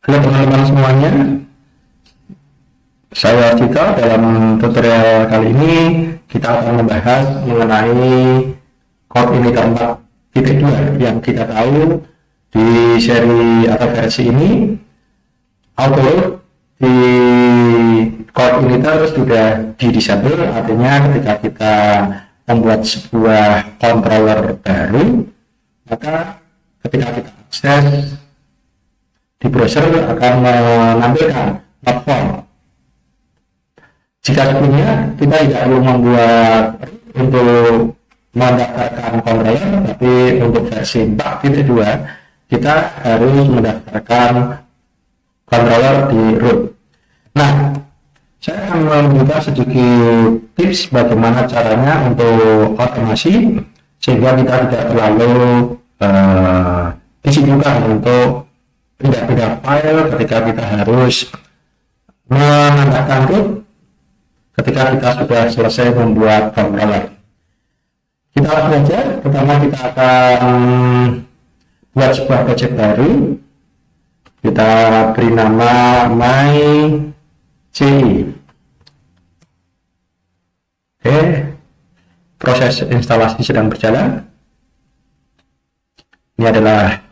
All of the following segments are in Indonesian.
Halo teman-teman semuanya, saya Cito. Dalam tutorial kali ini kita akan membahas mengenai Code Init 4.2 yang kita tahu di seri atau versi ini auto di Code Initer sudah di disable, artinya ketika kita membuat sebuah controller baru, maka ketika kita akses di browser akan menampilkan platform. Jika sebelumnya kita tidak perlu membuat untuk mendaftarkan controller, tapi untuk versi 4.2 kita harus mendaftarkan controller di root. Nah, saya akan memberikan sedikit tips bagaimana caranya untuk otomasi sehingga kita tidak terlalu disibukkan untuk pindah-pindah file ketika kita harus menambahkan root ketika kita sudah selesai membuat controller. Kita langsung saja. Pertama kita akan buat sebuah project baru. Kita beri nama my.ci. Oke, proses instalasi sedang berjalan. Ini adalah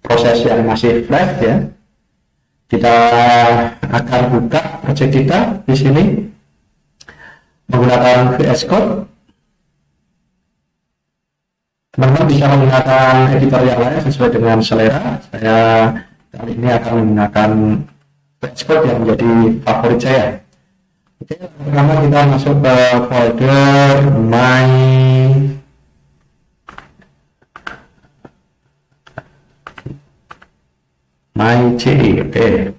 proses yang masih flash ya. Kita akan buka project kita di sini menggunakan VS Code. Teman-teman bisa menggunakan editor yang lain sesuai dengan selera. Saya kali ini akan menggunakan VS Code yang menjadi favorit saya. Oke, pertama kita masuk ke folder my.ci. Oke,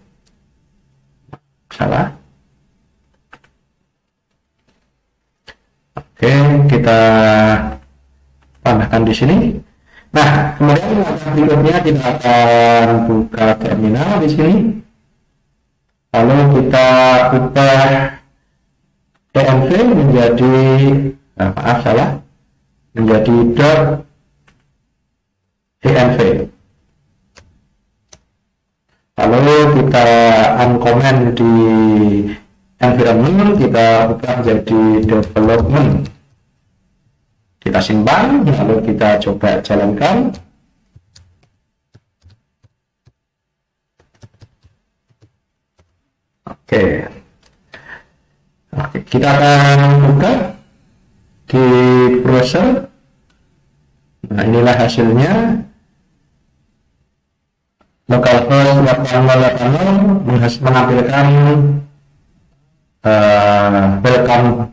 salah. Oke, kita tambahkan di sini. Nah, kemudian berikutnya kita akan buka terminal di sini. Lalu kita ubah env menjadi menjadi .env. Lalu kita uncomment di environment, kita ubah menjadi development. Kita simpan, lalu kita coba jalankan. Oke, kita akan buka di browser. Nah, inilah hasilnya. Localhost 8080 menampilkan welcome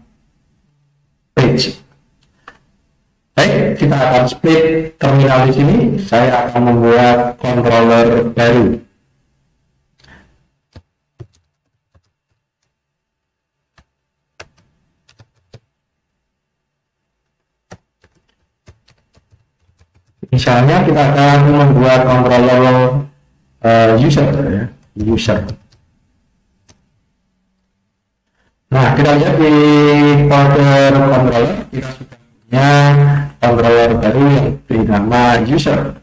page. Baik, kita akan split terminal di sini. Saya akan membuat controller baru. Misalnya kita akan membuat controller user. Nah, kita lihat di folder controller kita sudah punya controller baru yang bernama user.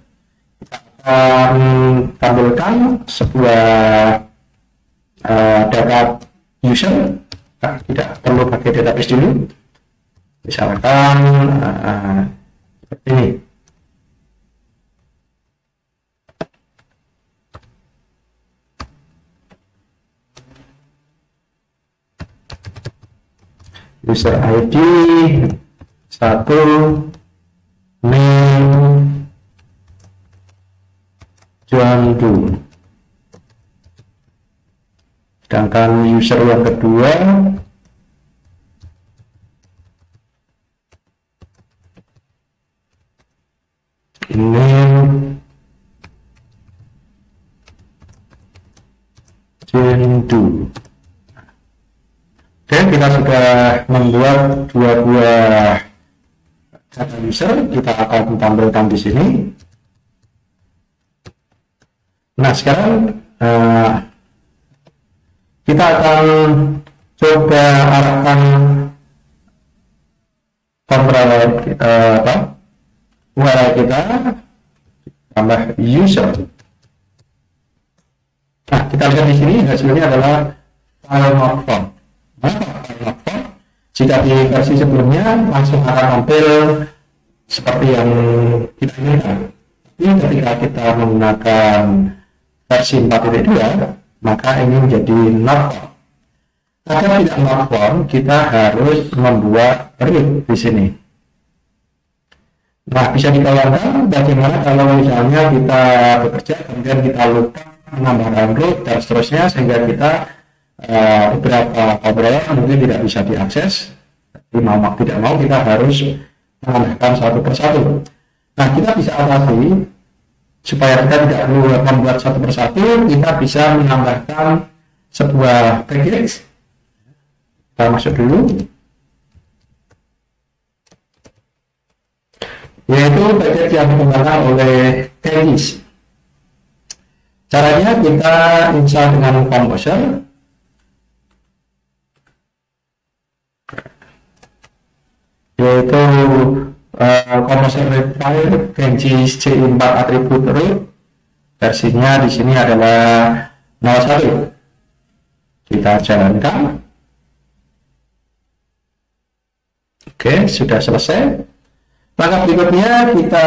Kita akan tampilkan sebuah data user. Nah, tidak perlu pakai database dulu. Misalkan seperti ini. User ID 1 name John Doe. Sedangkan user yang kedua name John Doe. Oke, kita sudah membuat dua buah data user. Kita akan tampilkan di sini. Nah, sekarang kita akan coba arahkan controller URL kita tambah user. Nah, kita lihat di sini hasilnya adalah file not found. Maka file not found jika di versi sebelumnya langsung akan tampil seperti yang kita inginkan. Tapi ketika kita menggunakan versi 4.2, maka ini menjadi not found. Agar tidak not found, kita harus membuat root di sini. Nah, bisa dibayangkan bagaimana kalau misalnya kita bekerja kemudian kita lupa menambahkan root dan seterusnya, sehingga kita beberapa obrolan mungkin tidak bisa diakses. Tapi mau tidak mau kita harus menambahkan satu persatu. Nah, kita bisa atasi supaya kita tidak perlu membuat satu persatu. Kita bisa menambahkan sebuah package. Kita masuk dulu, yaitu package yang dikembangkan oleh Kenis. Caranya kita install dengan Composer. Yaitu Composer File Genghis C4 Attribute Root. Versinya di sini adalah 01. Kita jalankan. Oke, sudah selesai. Maka berikutnya kita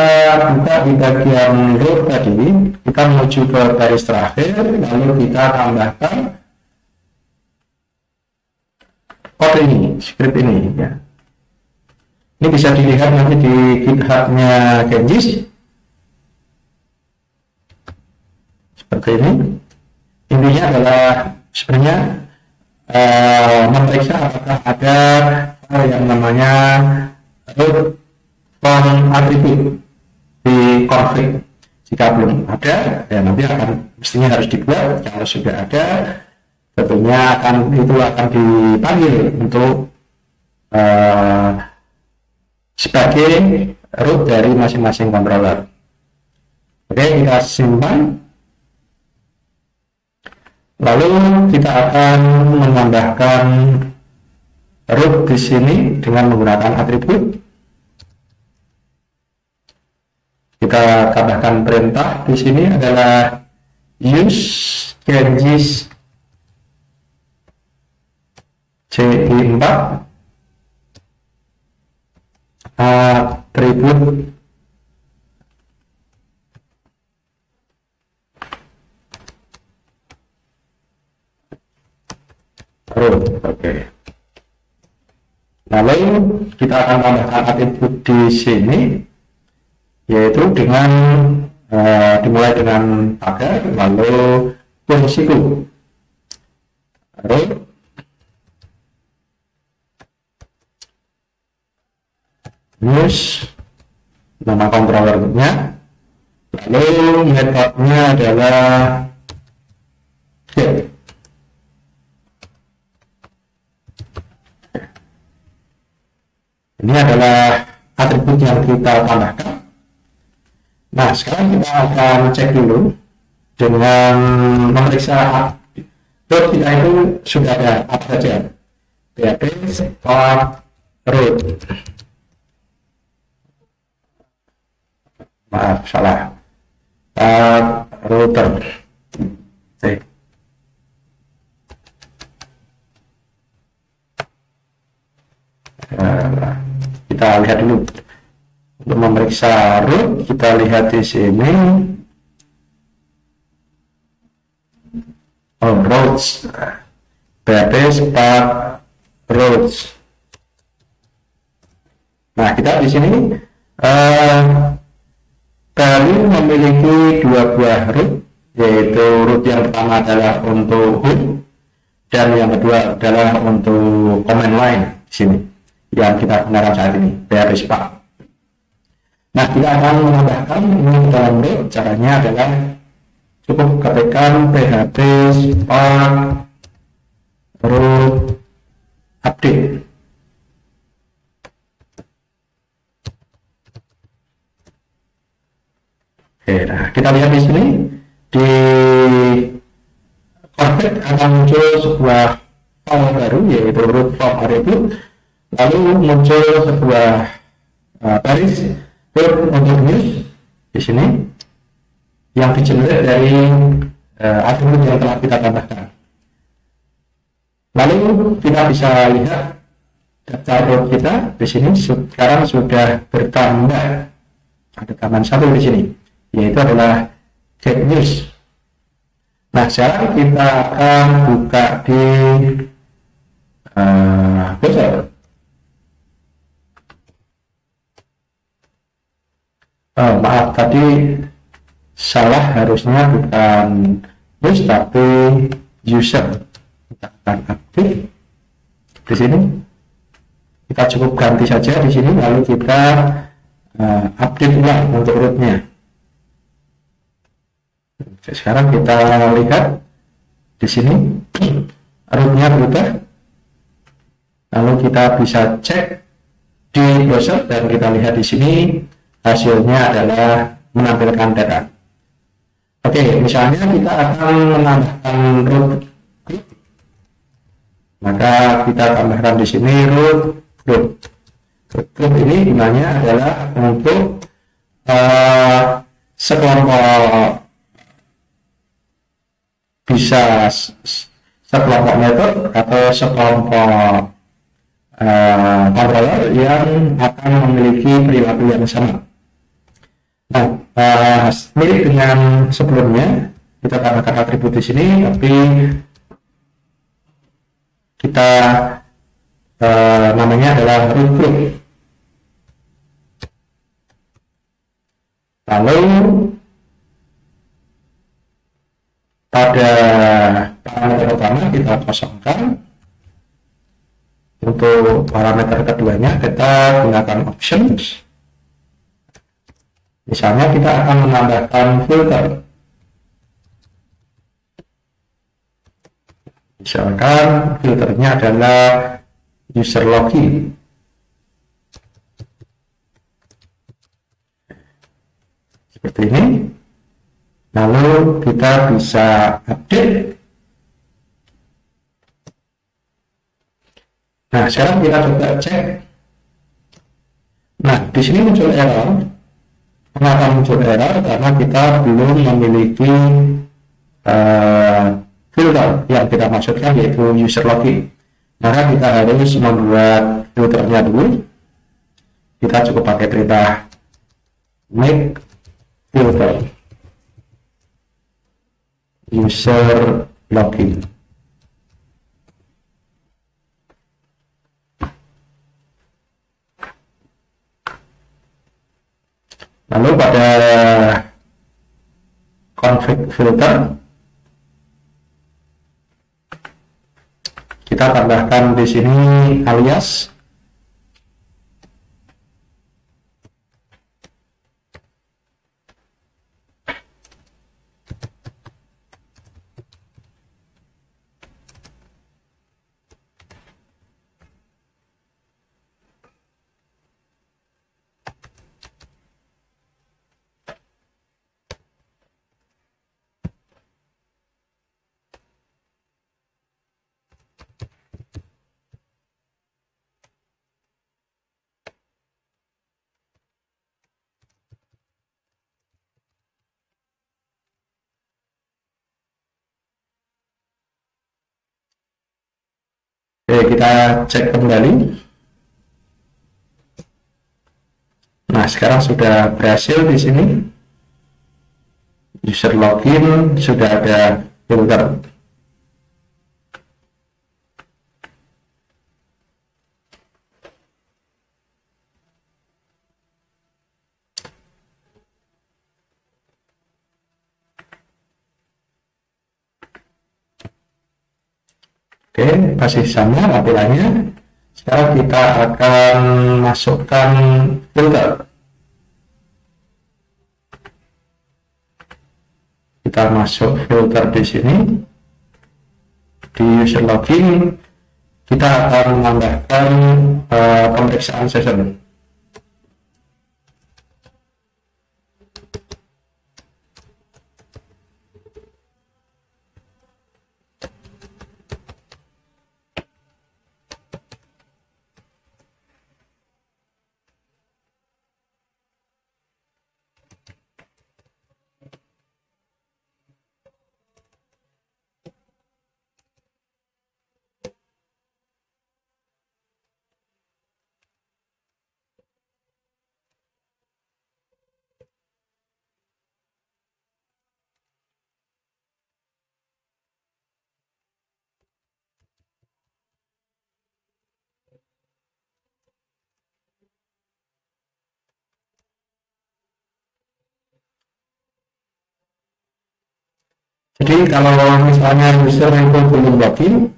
buka di bagian root tadi, kita menuju ke garis terakhir, lalu kita tambahkan code ini, script ini ya. Ini bisa dilihat nanti di GitHub-nya Genghis. Seperti ini. Intinya adalah sebenarnya memeriksa apakah ada file yang namanya root from attribute di config. Jika belum ada, ya nanti mestinya harus dibuat. Kalau sudah ada, tentunya itu akan dipanggil untuk sebagai root dari masing-masing controller. Oke, kita simpan. Lalu kita akan menambahkan root di sini dengan menggunakan atribut. Kita tambahkan perintah di sini adalah use Genghis C4 atribut root. Oke. Lalu kita akan tambahkan atribut di sini, yaitu dengan dimulai dengan pagar, lalu fungsiku root use nama controllernya, lalu metodenya adalah get. Ini adalah atribut yang kita tambahkan. Nah, sekarang kita akan cek dulu dengan memeriksa root kita itu sudah ada apa saja. PHP part root. Maaf, salah. Part router. Kita lihat dulu. Untuk memeriksa root, kita lihat di sini. Routes. PHP part routes. Nah, kita di sini baru memiliki dua buah root, yaitu root yang pertama adalah untuk hook dan yang kedua adalah untuk command line di sini yang kita gunakan saat ini, PHP Spark. Nah, kita akan menambahkan ini dalam root. Caranya adalah cukup ketikkan PHP Spark root update. Oke, nah kita lihat di sini di config akan muncul sebuah file baru, yaitu root from attribute. Lalu muncul sebuah baris root untuk news di sini yang digenerate dari atribut yang telah kita tambahkan. Lalu kita bisa lihat daftar root kita di sini sekarang sudah bertambah. Ada tambahan satu di sini, yaitu adalah get news. Nah, sekarang kita akan buka di browser. Maaf, tadi salah, harusnya bukan news tapi user. Kita akan aktif di sini. Kita cukup ganti saja di sini, lalu kita update ulang untuk rootnya. Sekarang kita lihat di sini rootnya berubah. Lalu kita bisa cek di browser dan kita lihat di sini hasilnya adalah menampilkan data. Oke, misalnya kita akan menambahkan root, maka kita tambahkan di sini root. Root ini gunanya adalah untuk sekelompok, bisa sekelompok metode atau sekelompok controller yang akan memiliki perilaku yang sama. Nah, mirip dengan sebelumnya, kita tambahkan atribut di sini, tapi kita namanya adalah root group. Lalu pada parameter utama kita kosongkan. Untuk parameter keduanya kita gunakan options. Misalnya kita akan menambahkan filter. Misalkan filternya adalah user login. Seperti ini. Lalu kita bisa update. Nah, sekarang kita coba cek. Nah, di sini muncul error. Kenapa muncul error? Karena kita belum memiliki filter yang kita maksudkan, yaitu user login. Maka kita harus membuat filternya dulu. Kita cukup pakai perintah make filter user login. Lalu pada config filter kita tambahkan di sini alias. Oke, kita cek kembali. Nah, sekarang sudah berhasil di sini. User login sudah ada filter. Oke, masih sama tampilannya. Sekarang kita akan masukkan filter. Kita masuk filter di sini. Di user login, kita akan menambahkan pemeriksaan session. Jadi kalau misalnya user itu belum login,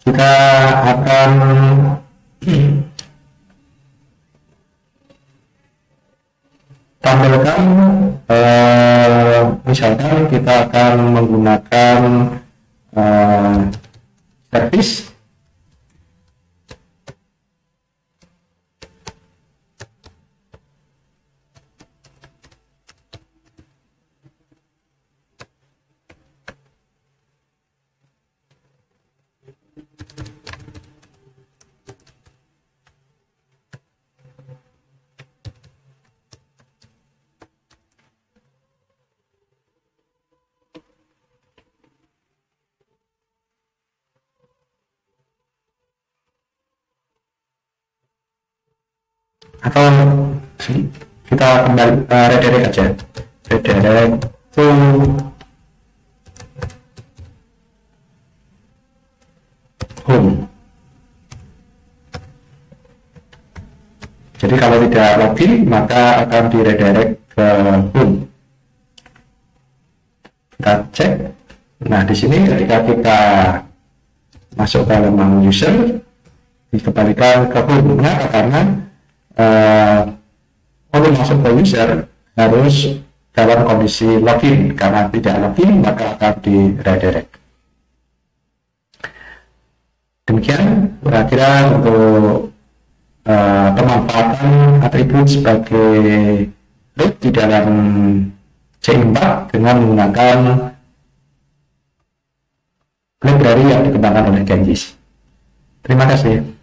kita akan tampilkan misalkan kita akan menggunakan service atau kita kembali redirect aja, redirect to home. Jadi kalau tidak login maka akan di redirect ke home. Kita cek. Nah di sini ketika kita masuk ke halaman user dikembalikan ke home. Nah, karena untuk masuk ke user harus dalam kondisi login, karena tidak login maka akan di redirect. Demikian kira-kira untuk pemanfaatan atribut sebagai root di dalam C4 dengan menggunakan library yang dikembangkan oleh Genghis. Terima kasih.